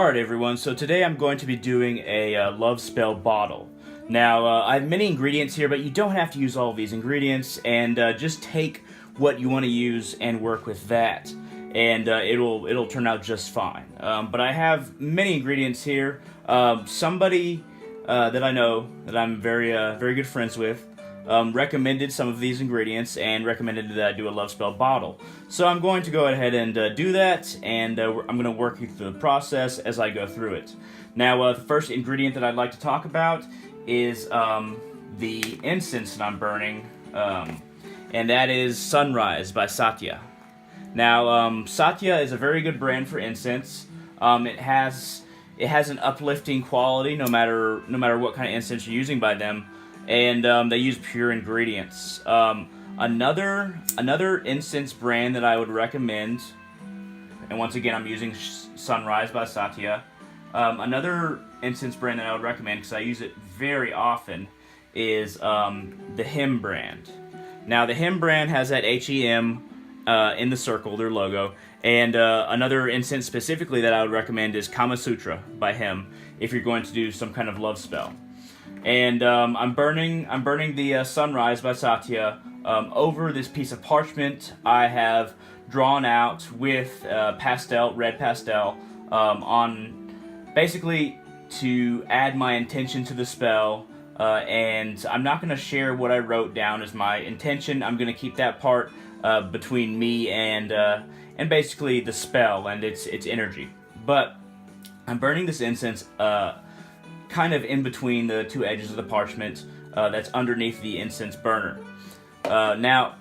Alright everyone, so today I'm going to be doing a love spell bottle. Now, I have many ingredients here, but you don't have to use all of these ingredients, and just take what you want to use and work with that, and it'll turn out just fine. But I have many ingredients here. Somebody that I know, that I'm very good friends with, recommended some of these ingredients and recommended that I do a love spell bottle. So I'm going to go ahead and do that, and I'm going to work you through the process as I go through it. Now, the first ingredient that I'd like to talk about is the incense that I'm burning, and that is Sunrise by Satya. Now, Satya is a very good brand for incense. It has an uplifting quality no matter what kind of incense you're using by them. And they use pure ingredients. Another incense brand that I would recommend, and once again I'm using Sunrise by Satya. Another incense brand that I would recommend, because I use it very often, is the Him brand. Now the Him brand has that HEM in the circle, their logo, and another incense specifically that I would recommend is Kama Sutra by Him, if you're going to do some kind of love spell. And I'm burning the Sunrise by Satya over this piece of parchment I have drawn out with red pastel, on basically to add my intention to the spell. And I'm not going to share what I wrote down as my intention. I'm going to keep that part between me and basically the spell and its energy. But I'm burning this incense kind of in between the two edges of the parchment that's underneath the incense burner. Now,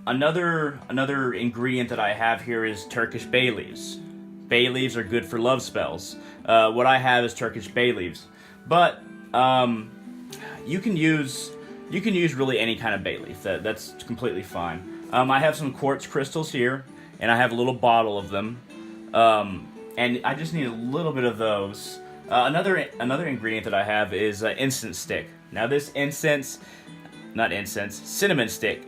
another ingredient that I have here is Turkish bay leaves. Bay leaves are good for love spells. What I have is Turkish bay leaves, but you can use really any kind of bay leaf. That's completely fine. I have some quartz crystals here, and I have a little bottle of them, and I just need a little bit of those. Another ingredient that I have is incense stick. Now this cinnamon stick.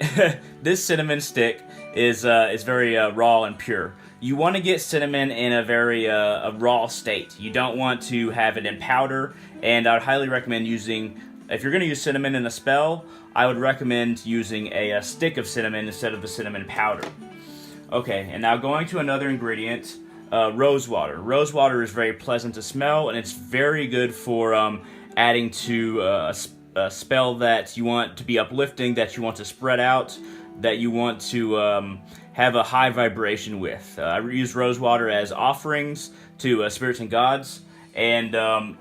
This cinnamon stick is very raw and pure. You want to get cinnamon in a very a raw state. You don't want to have it in powder, and I would highly recommend using, if you're going to use cinnamon in a spell, I would recommend using a stick of cinnamon instead of the cinnamon powder. Okay, and now going to another ingredient. Rose water. Rose water is very pleasant to smell, and it's very good for adding to a spell that you want to be uplifting, that you want to spread out, that you want to have a high vibration with. I use rose water as offerings to spirits and gods, and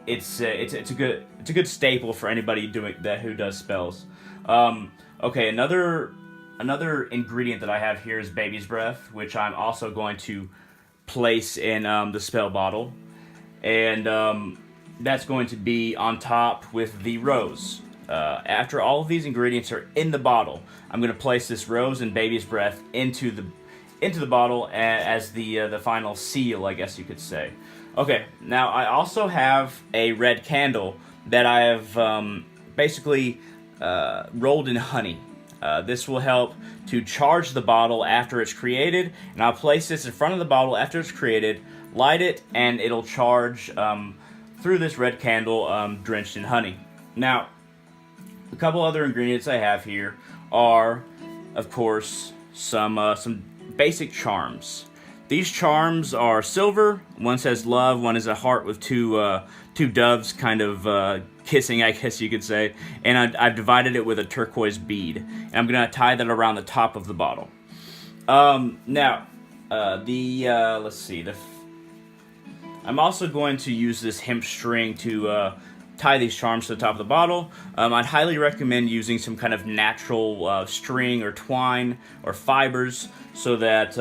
it's a good staple for anybody doing that who does spells. Okay, another ingredient that I have here is baby's breath, which I'm also going to place in the spell bottle, and that's going to be on top with the rose. After all of these ingredients are in the bottle, I'm going to place this rose and baby's breath into the bottle as the final seal, I guess you could say. Okay, now I also have a red candle that I have basically rolled in honey. This will help to charge the bottle after it's created, and I'll place this in front of the bottle after it's created, light it, and it'll charge through this red candle drenched in honey. Now, a couple other ingredients I have here are, of course, some basic charms. These charms are silver. One says love, one is a heart with two doves kind of kissing, I guess you could say, and I've divided it with a turquoise bead, and I'm going to tie that around the top of the bottle. Now, let's see, I'm also going to use this hemp string to tie these charms to the top of the bottle. I'd highly recommend using some kind of natural string or twine or fibers, so that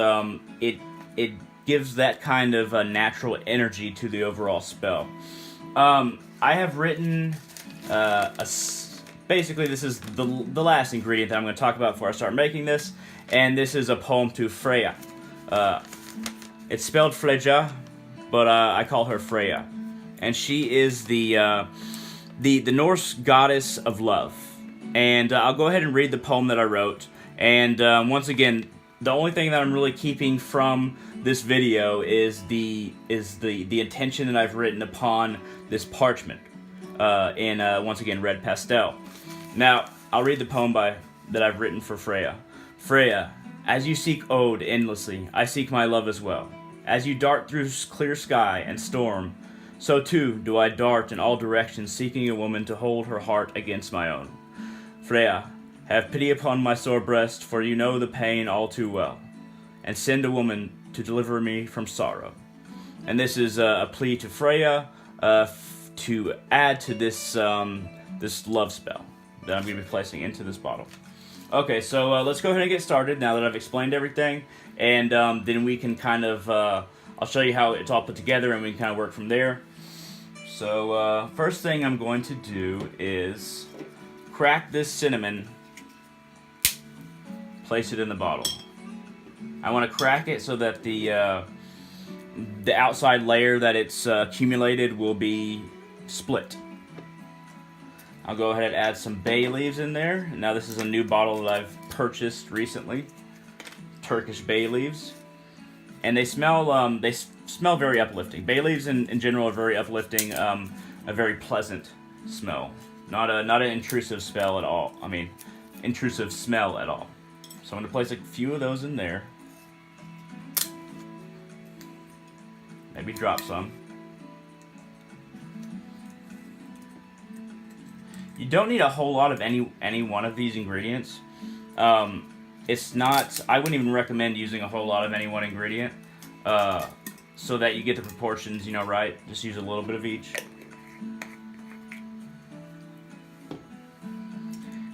it gives that kind of natural energy to the overall spell. I have written basically this is the last ingredient that I'm going to talk about before I start making this, and this is a poem to Freya. It's spelled Freja, but I call her Freya, and she is the Norse goddess of love. And I'll go ahead and read the poem that I wrote. And once again, the only thing that I'm really keeping from this video is the intention that I've written upon this parchment in once again red pastel. Now I'll read the poem that I've written for Freya. Freya, as you seek Ode endlessly, I seek my love as well. As you dart through clear sky and storm, so too do I dart in all directions, seeking a woman to hold her heart against my own. Freya, have pity upon my sore breast, for you know the pain all too well, and send a woman to deliver me from sorrow. And this is a plea to Freya to add to this this love spell that I'm going to be placing into this bottle. Okay, so let's go ahead and get started now that I've explained everything, and then we can kind of, I'll show you how it's all put together and we can kind of work from there. So first thing I'm going to do is crack this cinnamon, place it in the bottle. I want to crack it so that the outside layer that it's accumulated will be split. I'll go ahead and add some bay leaves in there. Now this is a new bottle that I've purchased recently, Turkish bay leaves, and they smell very uplifting. Bay leaves in general are very uplifting, a very pleasant smell, not an intrusive smell at all. I mean, intrusive smell at all. So I'm going to place a few of those in there. Maybe drop some. You don't need a whole lot of any one of these ingredients. It's not, I wouldn't even recommend using a whole lot of any one ingredient, so that you get the proportions, you know, right. Just use a little bit of each.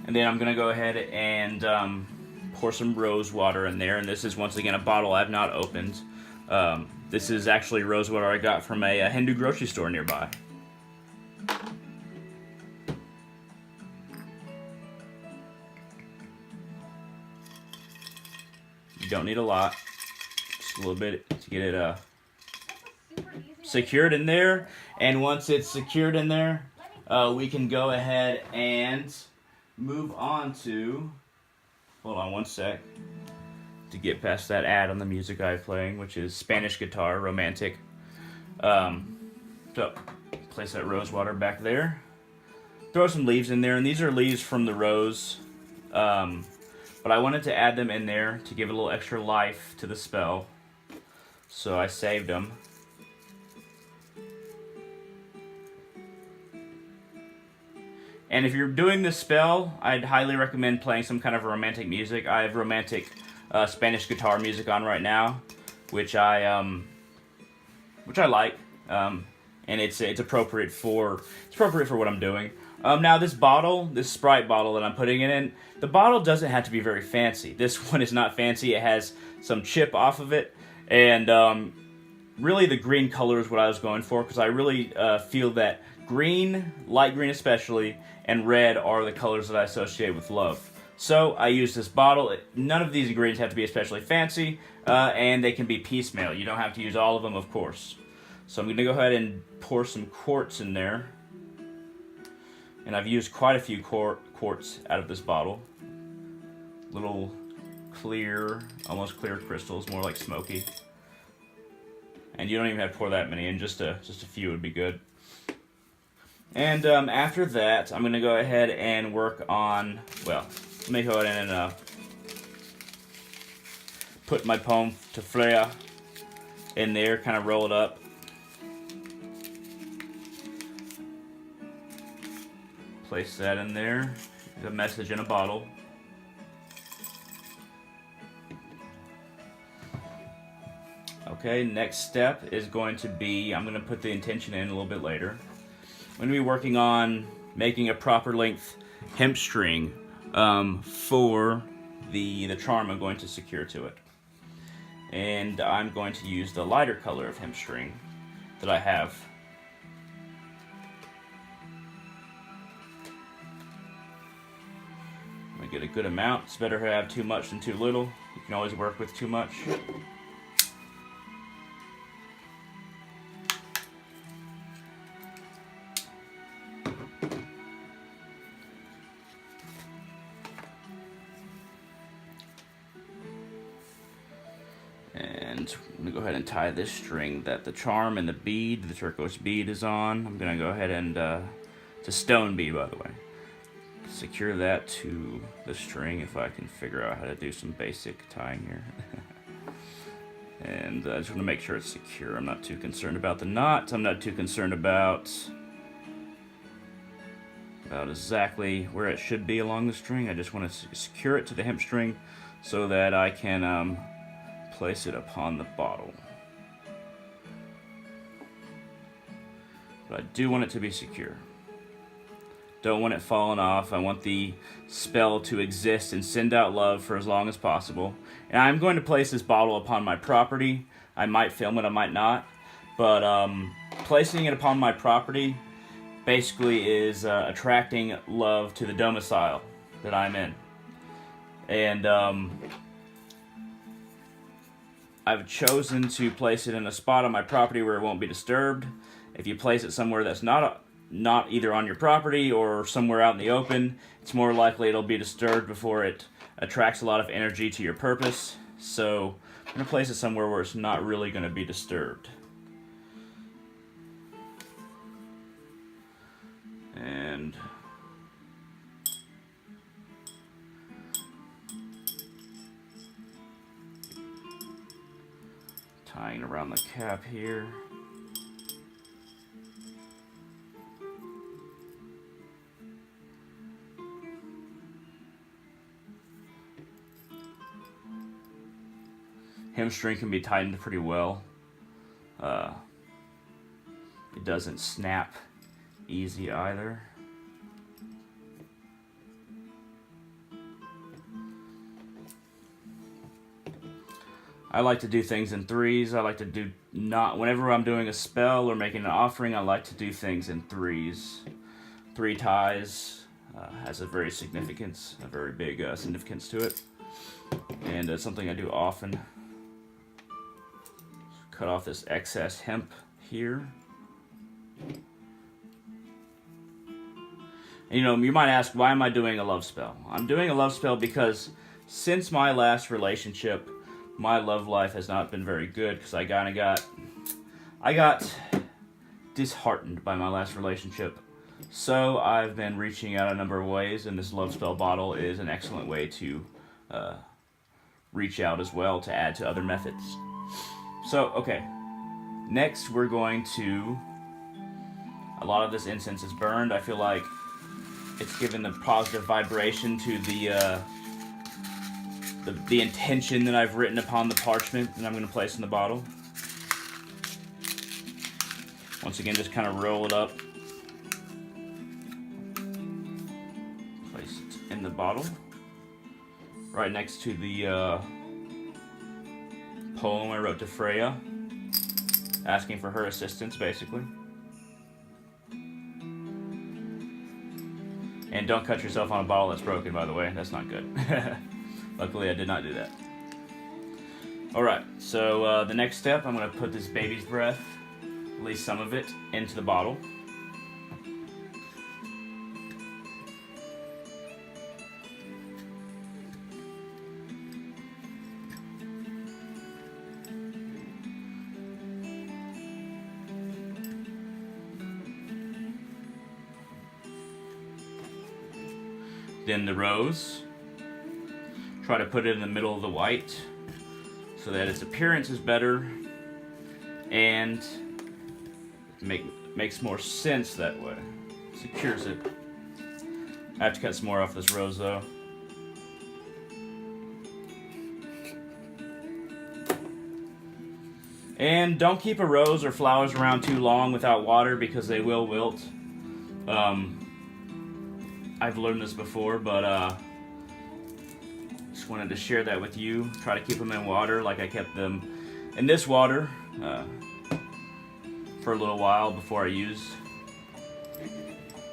And then I'm going to go ahead and pour some rose water in there, and this is once again a bottle I've not opened. This is actually rose water I got from a Hindu grocery store nearby. You don't need a lot, just a little bit to get it secured in there. And once it's secured in there, we can go ahead and move on to, hold on one sec, to get past that ad on the music I'm playing, which is Spanish guitar, romantic. So, place that rose water back there. Throw some leaves in there, and these are leaves from the rose. But I wanted to add them in there to give a little extra life to the spell, so I saved them. And if you're doing this spell, I'd highly recommend playing some kind of romantic music. I have romantic Spanish guitar music on right now, which I like, and it's appropriate for what I'm doing. Now this bottle, this Sprite bottle that I'm putting it in, the bottle doesn't have to be very fancy. This one is not fancy. It has some chip off of it, and really the green color is what I was going for, because I really feel that green, light green especially, and red are the colors that I associate with love. So I use this bottle. None of these ingredients have to be especially fancy, and they can be piecemeal. You don't have to use all of them, of course. So I'm going to go ahead and pour some quartz in there. And I've used quite a few quartz out of this bottle. Little clear, almost clear crystals, more like smoky. And you don't even have to pour that many in, just a few would be good. And after that, I'm going to go ahead and work on, well, let me go ahead and put my poem to Freya in there, kind of roll it up. Place that in there, the message in a bottle. Okay, next step is going to be, I'm going to put the intention in a little bit later. I'm going to be working on making a proper length hemp string for the charm I'm going to secure to it. And I'm going to use the lighter color of hemp string that I have. I'm going to get a good amount. It's better to have too much than too little. You can always work with too much. And I'm going to go ahead and tie this string that the charm and the bead, the turquoise bead, is on. I'm going to go ahead and, it's a stone bead, by the way. Secure that to the string if I can figure out how to do some basic tying here. And I just want to make sure it's secure. I'm not too concerned about the knot. I'm not too concerned about exactly where it should be along the string. I just want to secure it to the hemp string so that I can place it upon the bottle. But I do want it to be secure. Don't want it falling off. I want the spell to exist and send out love for as long as possible. And I'm going to place this bottle upon my property. I might film it, I might not. But placing it upon my property basically is attracting love to the domicile that I'm in. And I've chosen to place it in a spot on my property where it won't be disturbed. If you place it somewhere that's not either on your property or somewhere out in the open, it's more likely it'll be disturbed before it attracts a lot of energy to your purpose. So I'm going to place it somewhere where it's not really going to be disturbed. And tying around the cap here. Hamstring can be tightened pretty well. It doesn't snap easy either. I like to do things in threes. I like to do whenever I'm doing a spell or making an offering, I like to do things in threes. 3 ties has a very big significance to it. And it's something I do often. Cut off this excess hemp here. And, you might ask, why am I doing a love spell? I'm doing a love spell because since my last relationship, my love life has not been very good because I got disheartened by my last relationship. So I've been reaching out a number of ways, and this love spell bottle is an excellent way to reach out as well, to add to other methods. So, okay, next we're going to, a lot of this incense is burned. I feel like it's given the positive vibration to the intention that I've written upon the parchment that I'm going to place in the bottle. Once again, just kind of roll it up. Place it in the bottle. Right next to the poem I wrote to Freya, asking for her assistance, basically. And don't cut yourself on a bottle that's broken, by the way. That's not good. Luckily, I did not do that. Alright, so the next step, I'm going to put this baby's breath, at least some of it, into the bottle. Then the rose. Try to put it in the middle of the white so that its appearance is better and makes more sense that way. Secures it. I have to cut some more off this rose though. And don't keep a rose or flowers around too long without water because they will wilt. I've learned this before, but just wanted to share that with you. Try to keep them in water like I kept them in this water for a little while before I used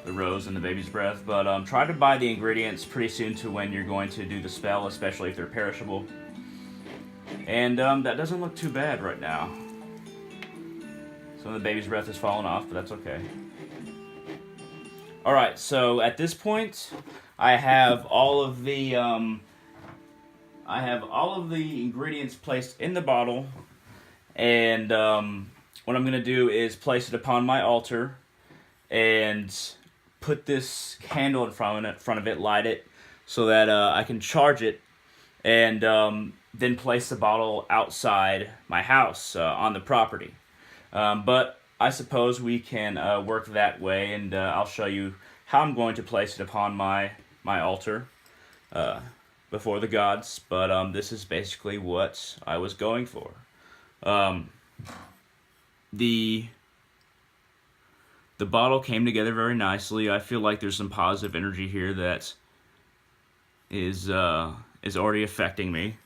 the rose and the baby's breath. But try to buy the ingredients pretty soon to when you're going to do the spell, especially if they're perishable. And that doesn't look too bad right now. Some of the baby's breath has fallen off, but that's okay. Alright, so at this point, I have all of the ingredients placed in the bottle. And what I'm going to do is place it upon my altar and put this candle in front of it, light it, so that I can charge it, and then place the bottle outside my house on the property. But I suppose we can work that way, and I'll show you how I'm going to place it upon my altar before the gods. But this is basically what I was going for. The bottle came together very nicely. I feel like there's some positive energy here that is already affecting me.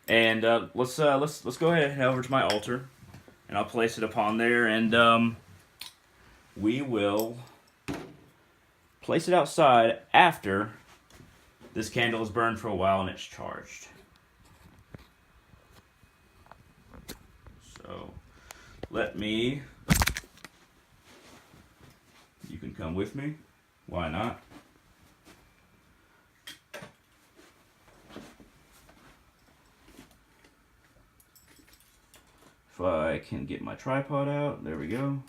And let's go ahead and head over to my altar, and I'll place it upon there, and we will place it outside after this candle is burned for a while and it's charged. So you can come with me. Why not? If I can get my tripod out, there we go.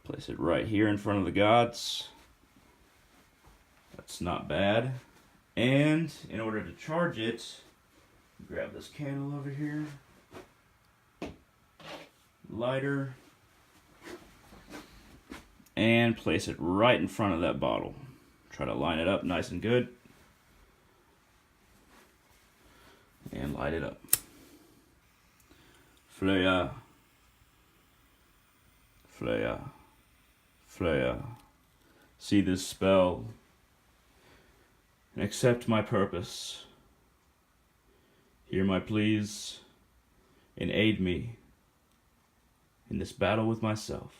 Place it right here in front of the gods. That's not bad. And in order to charge it, grab this candle over here, lighter, and place it right in front of that bottle. Try to line it up nice and good, and light it up. Flare, flare, flare. See this spell and accept my purpose. Hear my pleas and aid me in this battle with myself.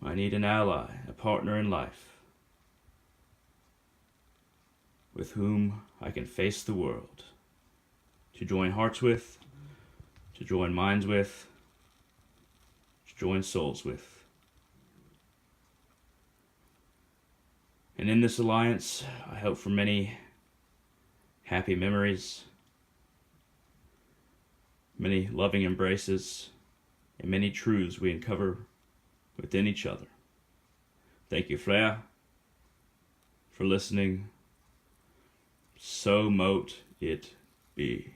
I need an ally, a partner in life, with whom I can face the world, to join hearts with, to join minds with, to join souls with. And in this alliance, I hope for many happy memories, many loving embraces, and many truths we uncover within each other. Thank you, Freya, for listening. So mote it be.